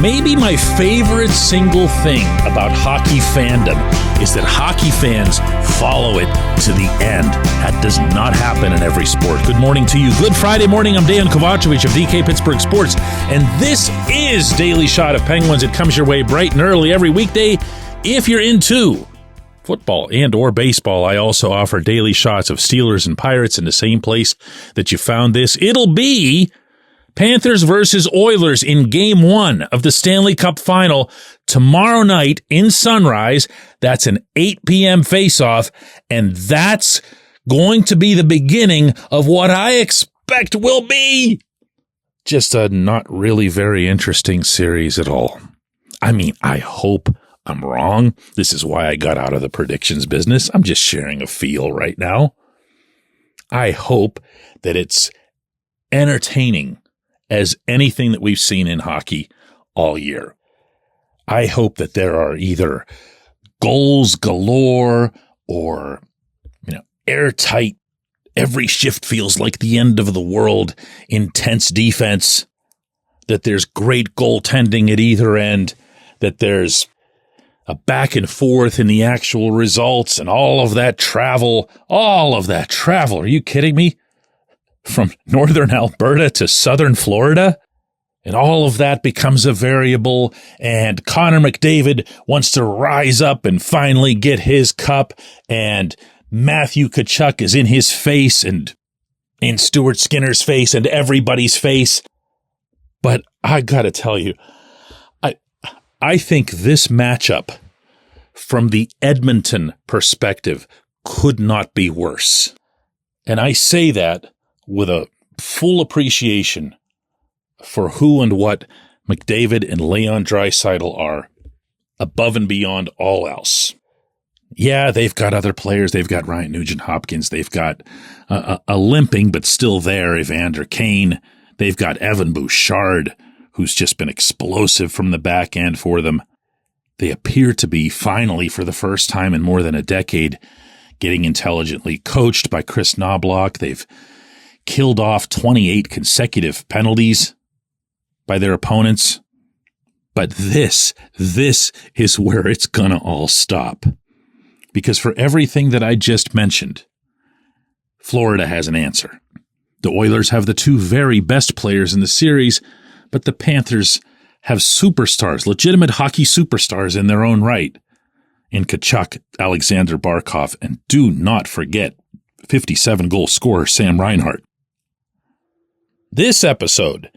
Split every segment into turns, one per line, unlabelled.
Maybe my favorite single thing about hockey fandom is that hockey fans follow it to the end. That does not happen in every sport. Good morning to you. Good Friday morning. I'm Dejan Kovacevic of DK Pittsburgh Sports, and this is Daily Shot of Penguins. It comes your way bright and early every weekday. If you're into football and or baseball, I also offer daily shots of Steelers and Pirates in the same place that you found this. It'll be Panthers versus Oilers in Game 1 of the Stanley Cup Final tomorrow night in Sunrise. That's an 8 p.m. face-off, and that's going to be the beginning of what I expect will be just a not really very interesting series at all. I mean, I hope I'm wrong. This is why I got out of the predictions business. I'm just sharing a feel right now. I hope that it's entertaining as anything that we've seen in hockey all year. I hope that there are either goals galore or, airtight, every shift feels like the end of the world, intense defense, that there's great goaltending at either end, that there's a back and forth in the actual results and all of that travel. Are you kidding me? From northern Alberta to southern Florida? And all of that becomes a variable, and Connor McDavid wants to rise up and finally get his cup, and Matthew Tkachuk is in his face and in Stuart Skinner's face and everybody's face. But I gotta tell you, I think this matchup from the Edmonton perspective could not be worse. And I say that with a full appreciation for who and what McDavid and Leon Draisaitl are, above and beyond all else. Yeah, they've got other players. They've got Ryan Nugent-Hopkins. They've got a limping but still there Evander Kane. They've got Evan Bouchard, who's just been explosive from the back end for them. They appear to be, finally, for the first time in more than a decade, getting intelligently coached by Chris Knobloch. They've killed off 28 consecutive penalties by their opponents. But this is where it's gonna all stop. Because for everything that I just mentioned, Florida has an answer. The Oilers have the two very best players in the series, but the Panthers have superstars, legitimate hockey superstars in their own right, in Tkachuk, Alexander Barkov, and do not forget 57-goal scorer Sam Reinhart. This episode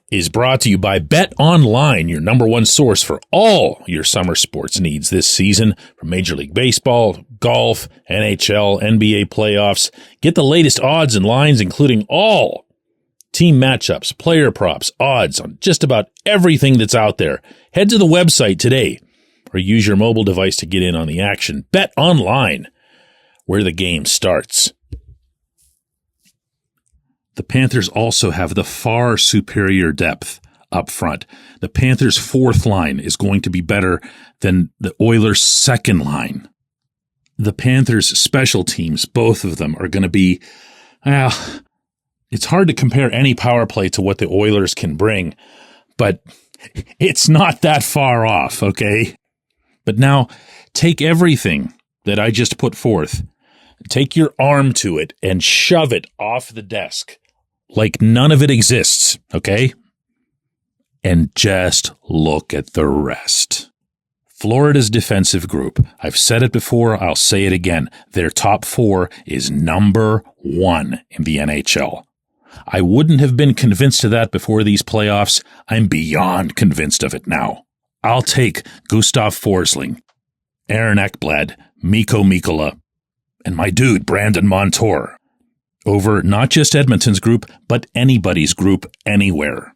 is brought to you by Bet Online, your number one source for all your summer sports needs this season, from Major League Baseball, golf, NHL, NBA playoffs. Get the latest odds and lines, including all team matchups, player props, odds on just about everything that's out there. Head to the website today or use your mobile device to get in on the action. Bet Online, where the game starts. The Panthers also have the far superior depth up front. The Panthers' fourth line is going to be better than the Oilers' second line. The Panthers' special teams, both of them, are going to be, it's hard to compare any power play to what the Oilers can bring, but it's not that far off, okay? But now, take everything that I just put forth, take your arm to it, and shove it off the desk like none of it exists, okay? And just look at the rest. Florida's defensive group, I've said it before, I'll say it again, their top four is number one in the NHL. I wouldn't have been convinced of that before these playoffs. I'm beyond convinced of it now. I'll take Gustav Forsling, Aaron Ekblad, Mikko Mikkola, and my dude, Brandon Montour, over not just Edmonton's group, but anybody's group anywhere.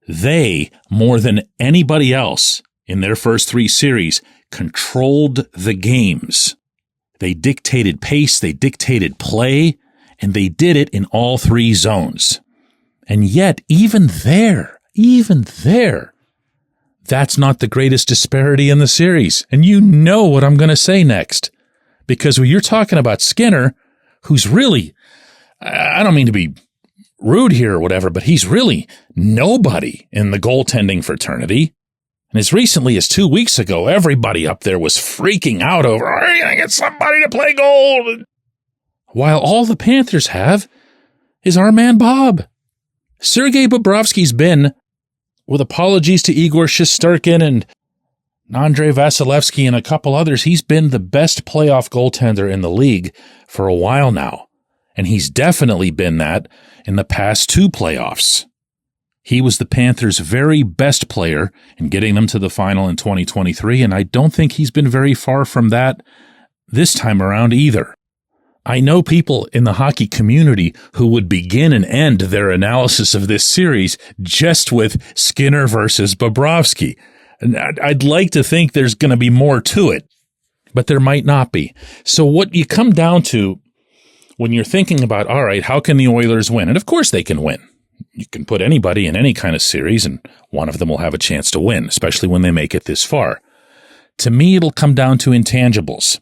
They, more than anybody else in their first three series, controlled the games. They dictated pace, they dictated play, and they did it in all three zones. And yet, even there, that's not the greatest disparity in the series. And you know what I'm going to say next. Because when you're talking about Skinner, who's really, I don't mean to be rude here or whatever, but he's really nobody in the goaltending fraternity. And as recently as 2 weeks ago, everybody up there was freaking out over, are you going to get somebody to play gold? While all the Panthers have is our man Bob. Sergei Bobrovsky's been, with apologies to Igor Shesterkin and Andrei Vasilevsky and a couple others, he's been the best playoff goaltender in the league for a while now. And he's definitely been that in the past 2 playoffs. He was the Panthers' very best player in getting them to the final in 2023, and I don't think he's been very far from that this time around either. I know people in the hockey community who would begin and end their analysis of this series just with Skinner versus Bobrovsky. And I'd like to think there's going to be more to it, but there might not be. So what you come down to when you're thinking about, all right, how can the Oilers win? And of course they can win. You can put anybody in any kind of series and one of them will have a chance to win, especially when they make it this far. To me, it'll come down to intangibles.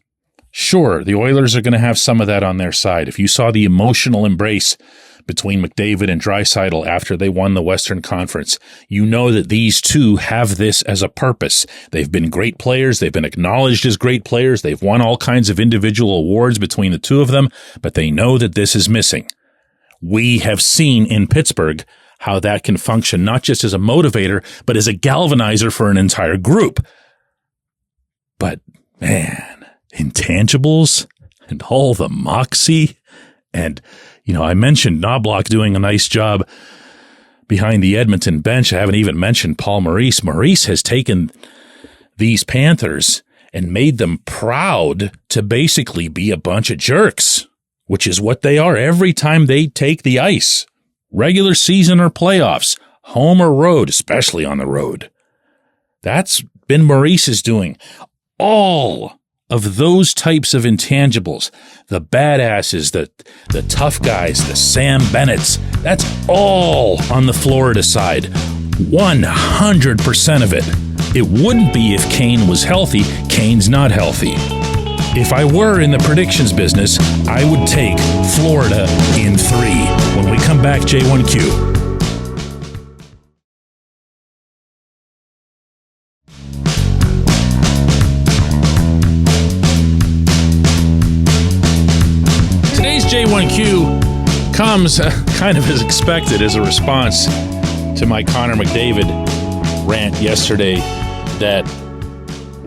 Sure, the Oilers are going to have some of that on their side. If you saw the emotional embrace between McDavid and Draisaitl after they won the Western Conference, you know that these two have this as a purpose. They've been great players. They've been acknowledged as great players. They've won all kinds of individual awards between the two of them, but they know that this is missing. We have seen in Pittsburgh how that can function not just as a motivator, but as a galvanizer for an entire group. But, man, intangibles and all the moxie. And, I mentioned Knobloch doing a nice job behind the Edmonton bench. I haven't even mentioned Paul Maurice. Maurice has taken these Panthers and made them proud to basically be a bunch of jerks, which is what they are every time they take the ice, regular season or playoffs, home or road, especially on the road. That's been Maurice's doing. All of those types of intangibles, the badasses, the tough guys, the Sam Bennetts, that's all on the Florida side. 100% of it. It wouldn't be if Kane was healthy. Kane's not healthy. If I were in the predictions business, I would take Florida in 3. When we come back, J1Q. Today's J1Q comes kind of as expected as a response to my Connor McDavid rant yesterday that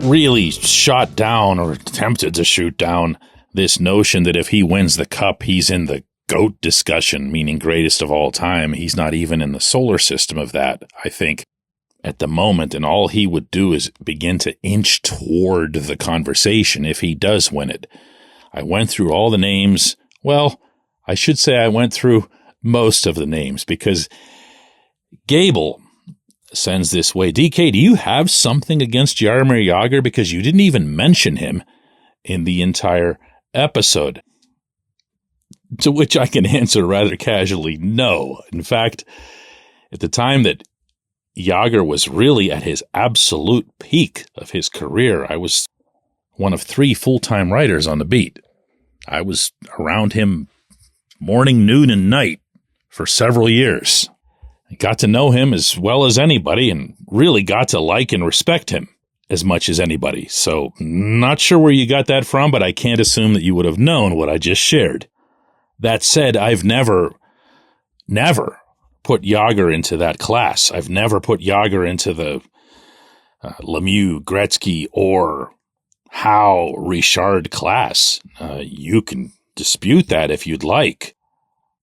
really shot down or attempted to shoot down this notion that if he wins the cup, he's in the GOAT discussion, meaning greatest of all time. He's not even in the solar system of that, I think, at the moment. And all he would do is begin to inch toward the conversation if he does win it. I went through all the names. Well, I should say I went through most of the names because Gable sends this way. DK, do you have something against Jaromir Jagr? Because you didn't even mention him in the entire episode. To which I can answer rather casually, no. In fact, at the time that Jagr was really at his absolute peak of his career, I was one of 3 full-time writers on the beat. I was around him morning, noon, and night for several years. I got to know him as well as anybody and really got to like and respect him as much as anybody. So not sure where you got that from, but I can't assume that you would have known what I just shared. That said, I've never put Jagr into that class. I've never put Jagr into the Lemieux, Gretzky, or Howe, Richard class. You can dispute that if you'd like.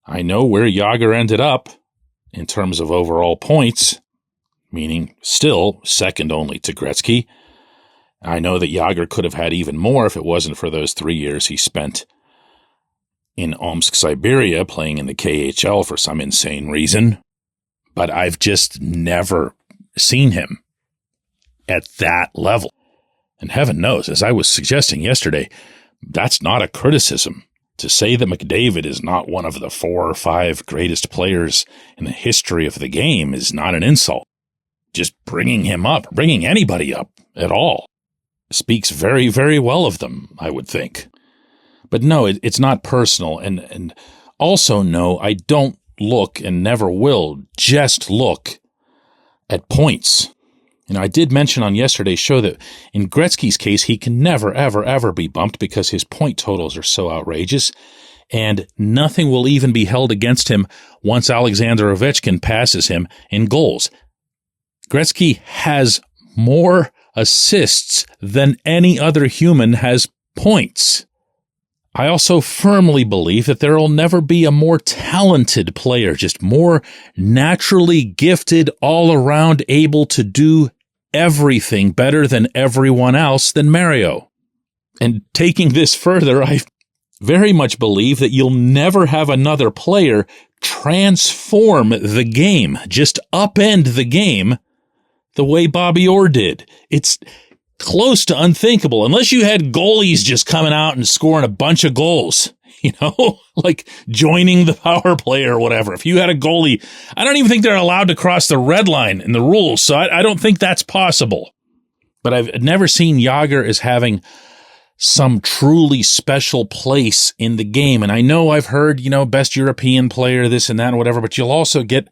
I know where Jagr ended up in terms of overall points, meaning still second only to Gretzky. I know that Jagr could have had even more if it wasn't for those 3 years he spent in Omsk, Siberia, playing in the KHL for some insane reason. But I've just never seen him at that level. And heaven knows, as I was suggesting yesterday, that's not a criticism. To say that McDavid is not one of the 4 or 5 greatest players in the history of the game is not an insult. Just bringing him up, bringing anybody up at all, speaks very, very well of them, I would think. But no, it's not personal. And also, no, I don't look and never will just look at points. I did mention on yesterday's show that in Gretzky's case, he can never, ever, ever be bumped because his point totals are so outrageous, and nothing will even be held against him once Alexander Ovechkin passes him in goals. Gretzky has more assists than any other human has points. I also firmly believe that there will never be a more talented player, just more naturally gifted, all around able to do everything better than everyone else than Mario. And taking this further, I very much believe that you'll never have another player transform the game, just upend the game the way Bobby Orr did. It's close to unthinkable, unless you had goalies just coming out and scoring a bunch of goals, like joining the power play or whatever. If you had a goalie, I don't even think they're allowed to cross the red line in the rules, so I don't think that's possible. But I've never seen Jágr as having some truly special place in the game. And I know I've heard, best European player, this and that and whatever, but you'll also get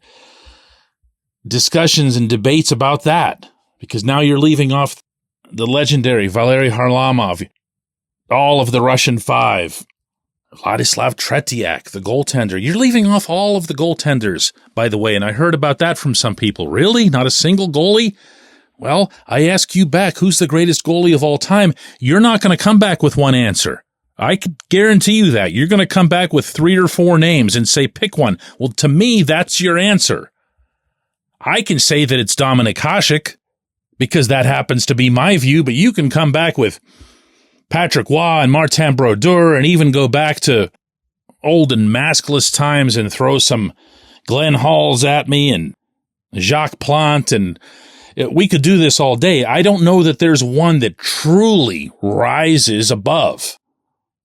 discussions and debates about that, because now you're leaving off the legendary Valery Harlamov, all of the Russian Five, Vladislav Tretiak, the goaltender. You're leaving off all of the goaltenders, by the way, and I heard about that from some people. Really? Not a single goalie? Well, I ask you back, who's the greatest goalie of all time? You're not going to come back with one answer. I could guarantee you that. You're going to come back with 3 or 4 names and say, pick one. Well, to me, that's your answer. I can say that it's Dominik Hasek, because that happens to be my view, but you can come back with Patrick Waugh and Martin Brodeur and even go back to old and maskless times and throw some Glenn Halls at me and Jacques Plante, and we could do this all day. I don't know that there's one that truly rises above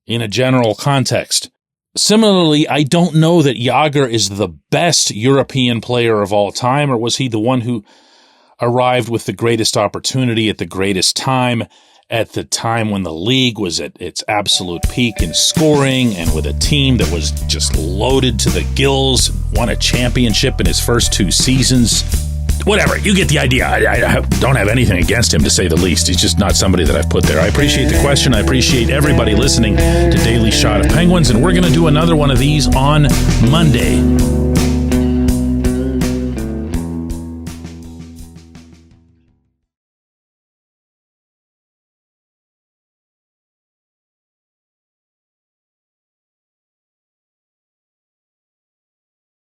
in a general context. Similarly, I don't know that Jágr is the best European player of all time, or was he the one who arrived with the greatest opportunity at the greatest time, at the time when the league was at its absolute peak in scoring and with a team that was just loaded to the gills, won a championship in his first 2 seasons. Whatever, you get the idea. I don't have anything against him, to say the least. He's just not somebody that I've put there. I appreciate the question. I appreciate everybody listening to Daily Shot of Penguins, and we're going to do another one of these on Monday.